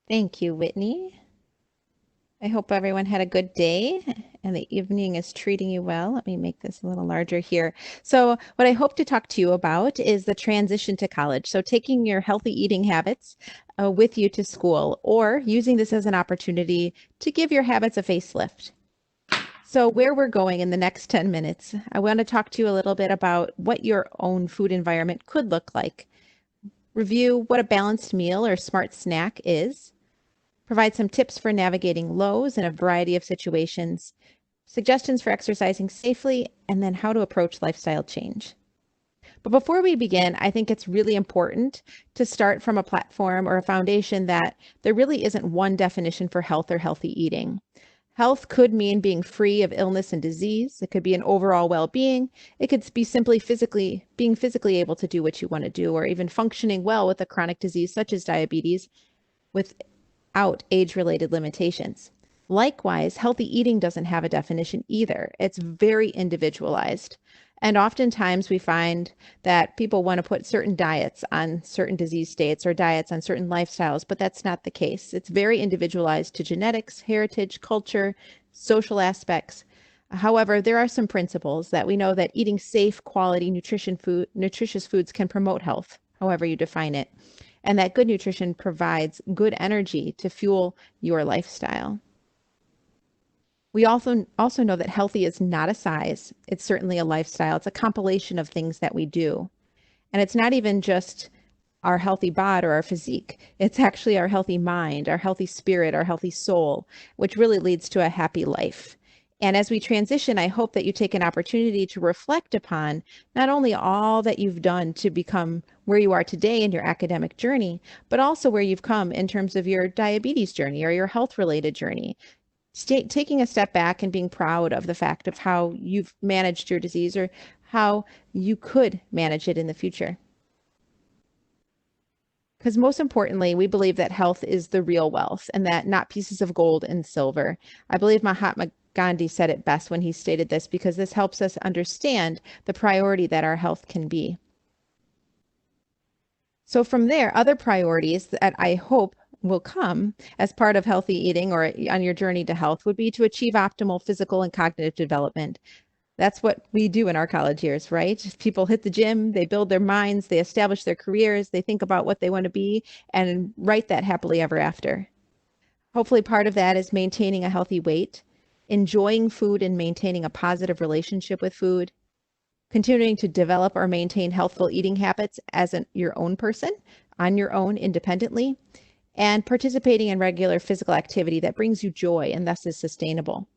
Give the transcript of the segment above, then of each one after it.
Thank you, Whitney. I hope everyone had a good day and the evening is treating you well. Let me make this a little larger here. So, what I hope to talk to you about is the transition to college. So, taking your healthy eating habits with you to school or using this as an opportunity to give your habits a facelift. So, where we're going in the next 10 minutes, I want to talk to you a little bit about what your own food environment could look like. Review what a balanced meal or smart snack is, provide some tips for navigating lows in a variety of situations, suggestions for exercising safely, and then how to approach lifestyle change. But before we begin, I think it's really important to start from a platform or a foundation that there really isn't one definition for health or healthy eating. Health could mean being free of illness and disease. It could be an overall well-being. It could be simply being physically able to do what you want to do, or even functioning well with a chronic disease such as diabetes without age-related limitations. Likewise, healthy eating doesn't have a definition either. It's very individualized. And oftentimes we find that people want to put certain diets on certain disease states or diets on certain lifestyles, but that's not the case. It's very individualized to genetics, heritage, culture, social aspects. However, there are some principles that we know that eating safe, quality, nutritious foods can promote health, however you define it, and that good nutrition provides good energy to fuel your lifestyle. We also know that healthy is not a size. It's certainly a lifestyle. It's a compilation of things that we do. And it's not even just our healthy body or our physique. It's actually our healthy mind, our healthy spirit, our healthy soul, which really leads to a happy life. And as we transition, I hope that you take an opportunity to reflect upon not only all that you've done to become where you are today in your academic journey, but also where you've come in terms of your diabetes journey or your health related journey. Taking a step back and being proud of the fact of how you've managed your disease or how you could manage it in the future. Because most importantly, we believe that health is the real wealth and that not pieces of gold and silver. I believe Mahatma Gandhi said it best when he stated this, because this helps us understand the priority that our health can be. So from there, other priorities that I hope will come as part of healthy eating or on your journey to health would be to achieve optimal physical and cognitive development. That's what we do in our college years, right? People hit the gym, they build their minds, they establish their careers, they think about what they want to be and write that happily ever after. Hopefully, part of that is maintaining a healthy weight, enjoying food and maintaining a positive relationship with food, continuing to develop or maintain healthful eating habits as your own person, on your own independently, and participating in regular physical activity that brings you joy and thus is sustainable.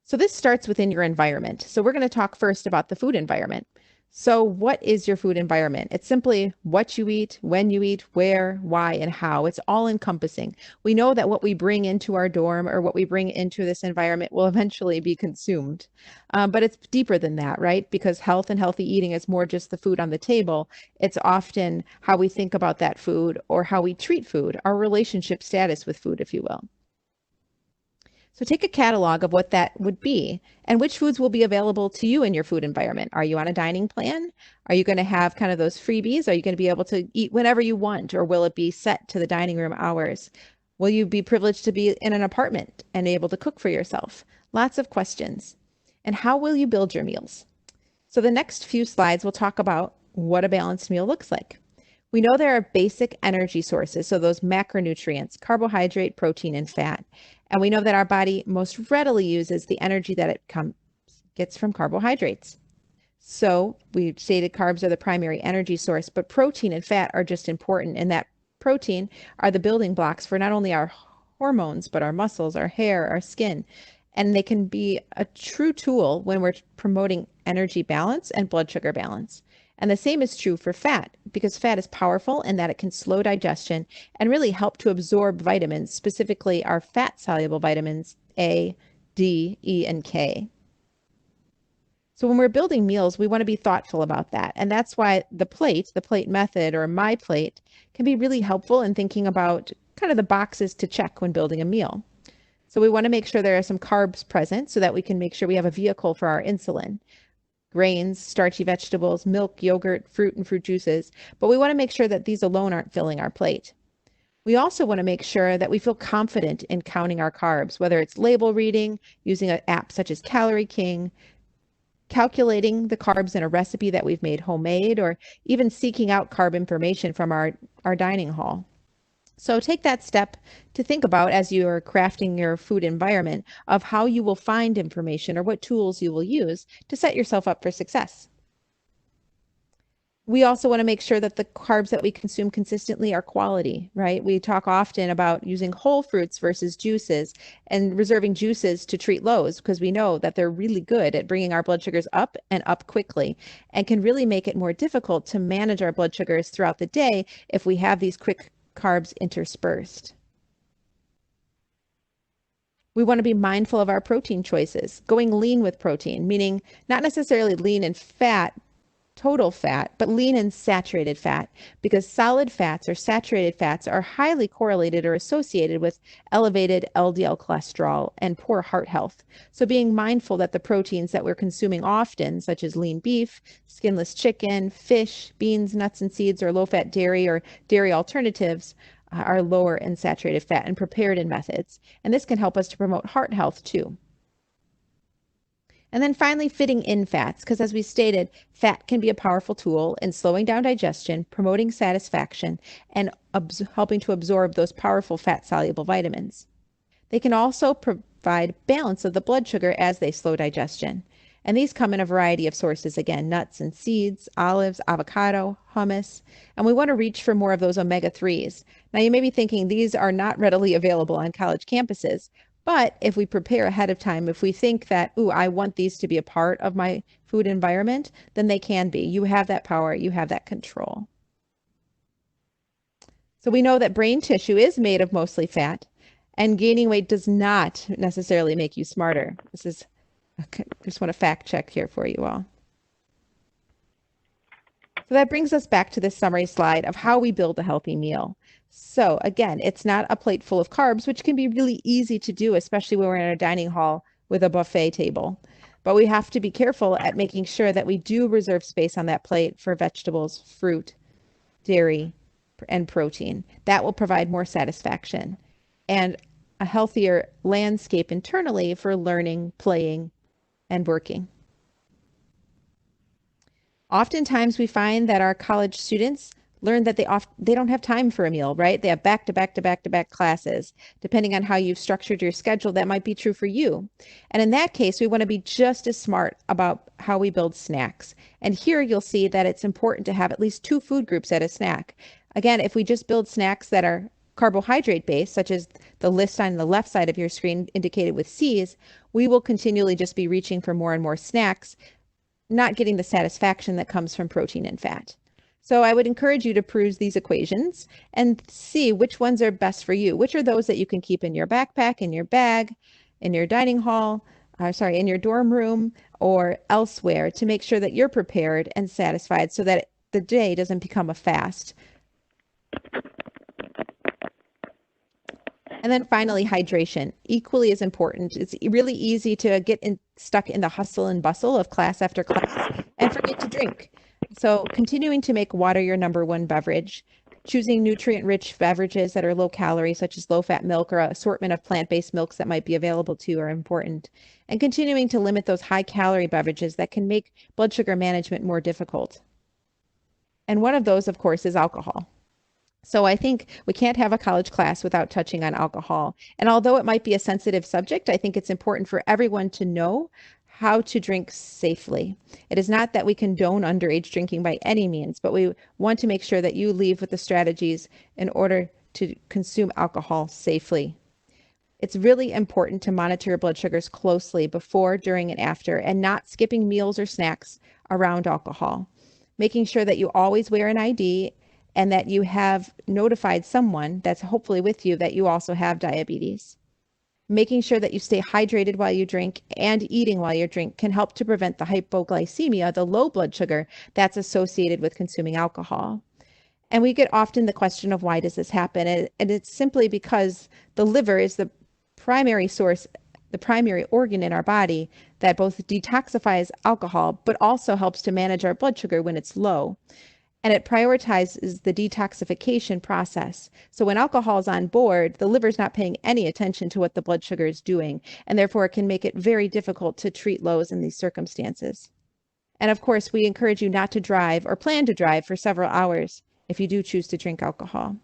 So this starts within your environment. So we're going to talk first about the food environment. So what is your food environment? It's simply what you eat, when you eat, where, why, and how. It's all encompassing. We know that what we bring into our dorm or what we bring into this environment will eventually be consumed. But it's deeper than that, right? Because health and healthy eating is more just the food on the table. It's often how we think about that food or how we treat food, our relationship status with food, if you will. So take a catalog of what that would be and which foods will be available to you in your food environment. Are you on a dining plan? Are you going to have kind of those freebies? Are you going to be able to eat whenever you want, or will it be set to the dining room hours? Will you be privileged to be in an apartment and able to cook for yourself? Lots of questions. And how will you build your meals? So the next few slides will talk about what a balanced meal looks like. We know there are basic energy sources, so those macronutrients, carbohydrate, protein, and fat. And we know that our body most readily uses the energy that it gets from carbohydrates. So we stated carbs are the primary energy source, but protein and fat are just important, and that protein are the building blocks for not only our hormones, but our muscles, our hair, our skin. And they can be a true tool when we're promoting energy balance and blood sugar balance. And the same is true for fat, because fat is powerful in that it can slow digestion and really help to absorb vitamins, specifically our fat-soluble vitamins A, D, E, and K. So when we're building meals, we want to be thoughtful about that. And that's why the plate method or my plate can be really helpful in thinking about kind of the boxes to check when building a meal. So we want to make sure there are some carbs present so that we can make sure we have a vehicle for our insulin. Grains, starchy vegetables, milk, yogurt, fruit, and fruit juices. But we want to make sure that these alone aren't filling our plate. We also want to make sure that we feel confident in counting our carbs, whether it's label reading, using an app such as Calorie King, calculating the carbs in a recipe that we've made homemade, or even seeking out carb information from our dining hall. So take that step to think about as you are crafting your food environment of how you will find information or what tools you will use to set yourself up for success. We also want to make sure that the carbs that we consume consistently are quality, right? We talk often about using whole fruits versus juices and reserving juices to treat lows because we know that they're really good at bringing our blood sugars up and up quickly and can really make it more difficult to manage our blood sugars throughout the day if we have these quick carbs interspersed. We want to be mindful of our protein choices, going lean with protein, meaning not necessarily lean in fat, total fat, but lean and saturated fat, because solid fats or saturated fats are highly correlated or associated with elevated LDL cholesterol and poor heart health. So being mindful that the proteins that we're consuming often, such as lean beef, skinless chicken, fish, beans, nuts and seeds, or low-fat dairy or dairy alternatives, are lower in saturated fat and prepared in methods. And this can help us to promote heart health too. And then finally, fitting in fats, because as we stated, fat can be a powerful tool in slowing down digestion, promoting satisfaction, and helping to absorb those powerful fat-soluble vitamins. They can also provide balance of the blood sugar as they slow digestion. And these come in a variety of sources, again, nuts and seeds, olives, avocado, hummus, and we want to reach for more of those omega-3s. Now, you may be thinking these are not readily available on college campuses, but if we prepare ahead of time, if we think that, ooh, I want these to be a part of my food environment, then they can be. You have that power, you have that control. So we know that brain tissue is made of mostly fat, and gaining weight does not necessarily make you smarter. This is, just want to fact check here for you all. So that brings us back to this summary slide of how we build a healthy meal. So again, it's not a plate full of carbs, which can be really easy to do, especially when we're in a dining hall with a buffet table. But we have to be careful at making sure that we do reserve space on that plate for vegetables, fruit, dairy, and protein. That will provide more satisfaction and a healthier landscape internally for learning, playing, and working. Oftentimes we find that our college students learn that they don't have time for a meal, right? They have back-to-back classes. Depending on how you've structured your schedule, that might be true for you. And in that case, we want to be just as smart about how we build snacks. And here you'll see that it's important to have at least 2 food groups at a snack. Again, if we just build snacks that are carbohydrate based, such as the list on the left side of your screen indicated with C's, we will continually just be reaching for more and more snacks, not getting the satisfaction that comes from protein and fat. So I would encourage you to peruse these equations and see which ones are best for you. Which are those that you can keep in your backpack, in your bag, in your dining hall, in your dorm room, or elsewhere to make sure that you're prepared and satisfied so that the day doesn't become a fast. And then finally, hydration, equally as important. It's really easy to get stuck in the hustle and bustle of class after class and forget to drink. So continuing to make water your number 1 beverage, choosing nutrient-rich beverages that are low calorie, such as low-fat milk or an assortment of plant-based milks that might be available to you are important. And continuing to limit those high-calorie beverages that can make blood sugar management more difficult. And one of those, of course, is alcohol. So I think we can't have a college class without touching on alcohol. And although it might be a sensitive subject, I think it's important for everyone to know how to drink safely. It is not that we condone underage drinking by any means, but we want to make sure that you leave with the strategies in order to consume alcohol safely. It's really important to monitor your blood sugars closely before, during, and after, and not skipping meals or snacks around alcohol. Making sure that you always wear an ID and that you have notified someone that's hopefully with you that you also have diabetes. Making sure that you stay hydrated while you drink and eating while you drink can help to prevent the hypoglycemia, the low blood sugar that's associated with consuming alcohol. And we get often the question of why does this happen? And it's simply because the liver is the primary source, the primary organ in our body that both detoxifies alcohol, but also helps to manage our blood sugar when it's low. And it prioritizes the detoxification process. So when alcohol is on board, the liver's not paying any attention to what the blood sugar is doing, and therefore it can make it very difficult to treat lows in these circumstances. And of course, we encourage you not to drive or plan to drive for several hours if you do choose to drink alcohol.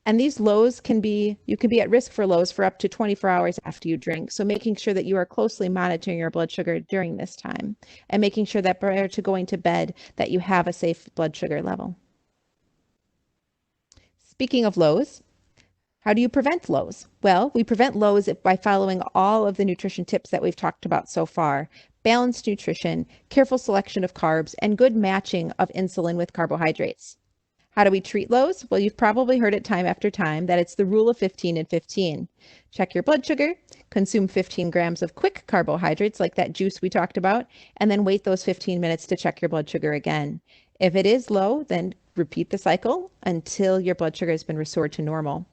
And these lows you can be at risk for lows for up to 24 hours after you drink. So making sure that you are closely monitoring your blood sugar during this time and making sure that prior to going to bed that you have a safe blood sugar level. Speaking of lows, how do you prevent lows? Well, we prevent lows by following all of the nutrition tips that we've talked about so far. Balanced nutrition, careful selection of carbs, and good matching of insulin with carbohydrates. How do we treat lows? Well, you've probably heard it time after time that it's the rule of 15 and 15. Check your blood sugar, consume 15 grams of quick carbohydrates like that juice we talked about, and then wait those 15 minutes to check your blood sugar again. If it is low, then repeat the cycle until your blood sugar has been restored to normal.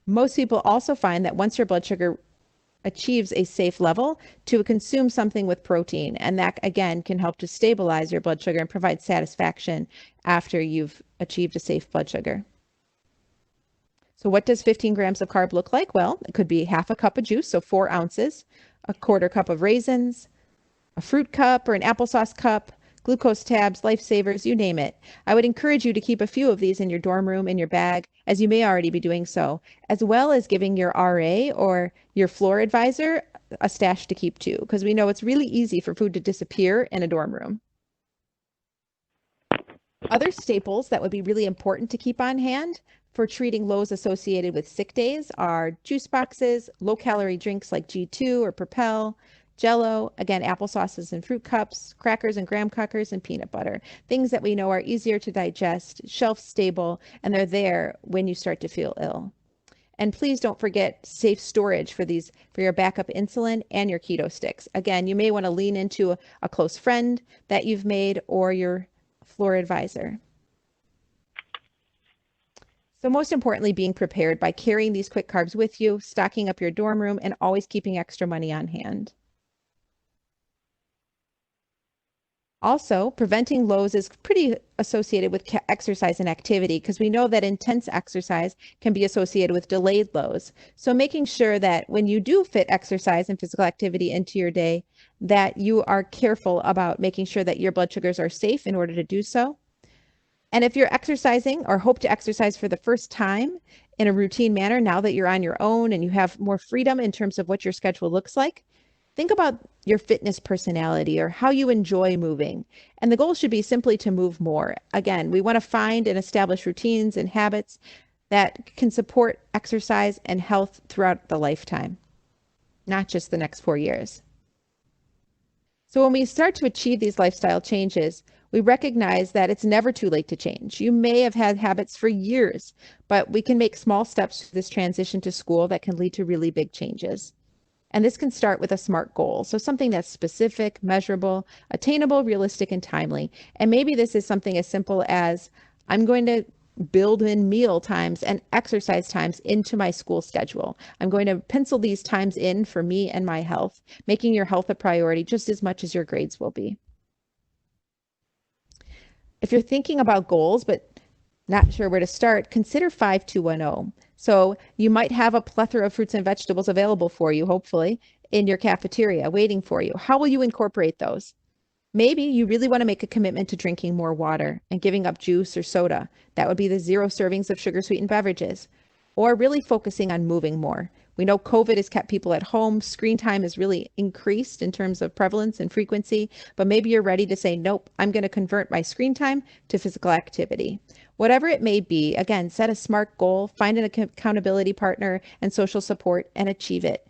Most people also find that once your blood sugar achieves a safe level, to consume something with protein. And that, again, can help to stabilize your blood sugar and provide satisfaction after you've achieved a safe blood sugar. So what does 15 grams of carb look like? Well, it could be half a cup of juice, so 4 ounces, a quarter cup of raisins, a fruit cup or an applesauce cup, glucose tabs, lifesavers, you name it. I would encourage you to keep a few of these in your dorm room, in your bag, as you may already be doing so, as well as giving your RA or your floor advisor a stash to keep too, because we know it's really easy for food to disappear in a dorm room. Other staples that would be really important to keep on hand for treating lows associated with sick days are juice boxes, low-calorie drinks like G2 or Propel, Jello, again, applesauces and fruit cups, crackers and graham crackers, and peanut butter. Things that we know are easier to digest, shelf stable, and they're there when you start to feel ill. And please don't forget safe storage for your backup insulin and your keto sticks. Again, you may want to lean into a close friend that you've made or your floor advisor. So most importantly, being prepared by carrying these quick carbs with you, stocking up your dorm room, and always keeping extra money on hand. Also, preventing lows is pretty associated with exercise and activity because we know that intense exercise can be associated with delayed lows. So making sure that when you do fit exercise and physical activity into your day, that you are careful about making sure that your blood sugars are safe in order to do so. And if you're exercising or hope to exercise for the first time in a routine manner, now that you're on your own and you have more freedom in terms of what your schedule looks like, think about your fitness personality or how you enjoy moving. And the goal should be simply to move more. Again, we want to find and establish routines and habits that can support exercise and health throughout the lifetime, not just the next 4 years. So when we start to achieve these lifestyle changes, we recognize that it's never too late to change. You may have had habits for years, but we can make small steps to this transition to school that can lead to really big changes. And this can start with a SMART goal. So something that's specific, measurable, attainable, realistic, and timely. And maybe this is something as simple as I'm going to build in meal times and exercise times into my school schedule. I'm going to pencil these times in for me and my health, making your health a priority just as much as your grades will be. If you're thinking about goals, but not sure where to start, consider 5210. So you might have a plethora of fruits and vegetables available for you, hopefully, in your cafeteria waiting for you. How will you incorporate those? Maybe you really want to make a commitment to drinking more water and giving up juice or soda. That would be the 0 servings of sugar sweetened beverages. Or really focusing on moving more. We know COVID has kept people at home. Screen time has really increased in terms of prevalence and frequency, but maybe you're ready to say, nope, I'm going to convert my screen time to physical activity. Whatever it may be, again, set a SMART goal, find an accountability partner and social support, and achieve it.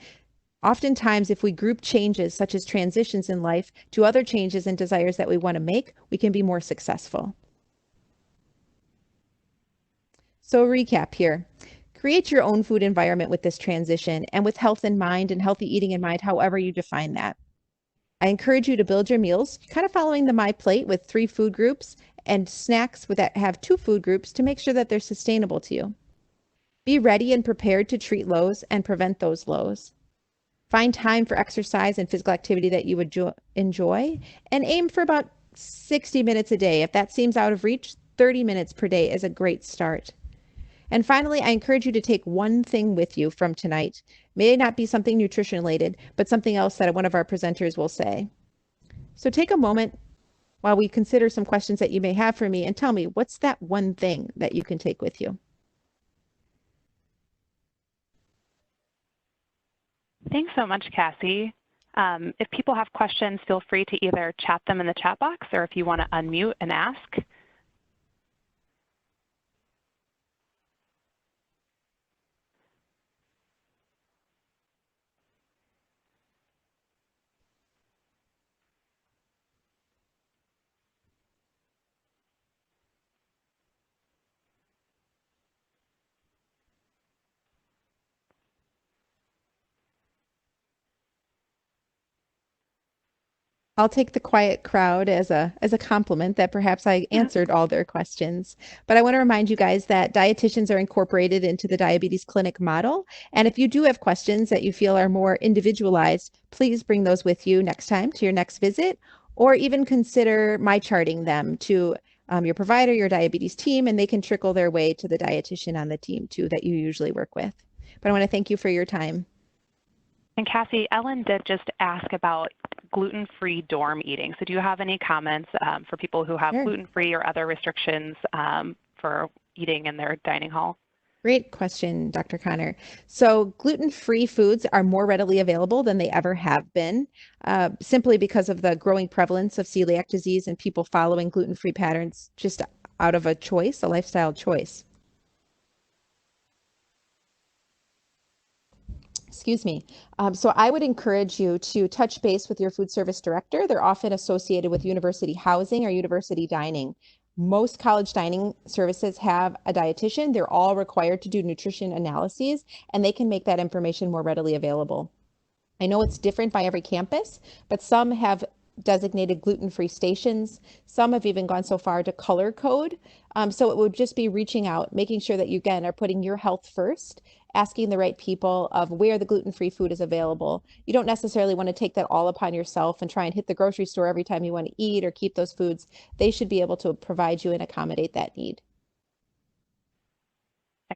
Oftentimes, if we group changes such as transitions in life to other changes and desires that we want to make, we can be more successful. So recap here. Create your own food environment with this transition and with health in mind and healthy eating in mind, however you define that. I encourage you to build your meals, kind of following the My Plate with 3 food groups and snacks that have 2 food groups to make sure that they're sustainable to you. Be ready and prepared to treat lows and prevent those lows. Find time for exercise and physical activity that you would enjoy and aim for about 60 minutes a day. If that seems out of reach, 30 minutes per day is a great start. And finally, I encourage you to take one thing with you from tonight. May not be something nutrition related, but something else that one of our presenters will say. So take a moment while we consider some questions that you may have for me and tell me, what's that one thing that you can take with you? Thanks so much, Cassie. If people have questions, feel free to either chat them in the chat box or if you want to unmute and ask. I'll take the quiet crowd as a compliment that perhaps I answered all their questions. But I want to remind you guys that dietitians are incorporated into the diabetes clinic model. And if you do have questions that you feel are more individualized, please bring those with you next time to your next visit, or even consider my charting them to your provider, your diabetes team, and they can trickle their way to the dietitian on the team too that you usually work with. But I want to thank you for your time. And Cassie, Ellen did just ask about gluten-free dorm eating. So do you have any comments for people who have Sure. gluten-free or other restrictions for eating in their dining hall? Great question, Dr. Connor. So gluten-free foods are more readily available than they ever have been, simply because of the growing prevalence of celiac disease and people following gluten-free patterns just out of a choice, a lifestyle choice. Excuse me. So I would encourage you to touch base with your food service director. They're often associated with university housing or university dining. Most college dining services have a dietitian. They're all required to do nutrition analyses, and they can make that information more readily available. I know it's different by every campus, but some have designated gluten-free stations. Some have even gone so far to color code. So it would just be reaching out, making sure that you, again, are putting your health first, asking the right people of where the gluten-free food is available. You don't necessarily want to take that all upon yourself and try and hit the grocery store every time you want to eat or keep those foods. They should be able to provide you and accommodate that need.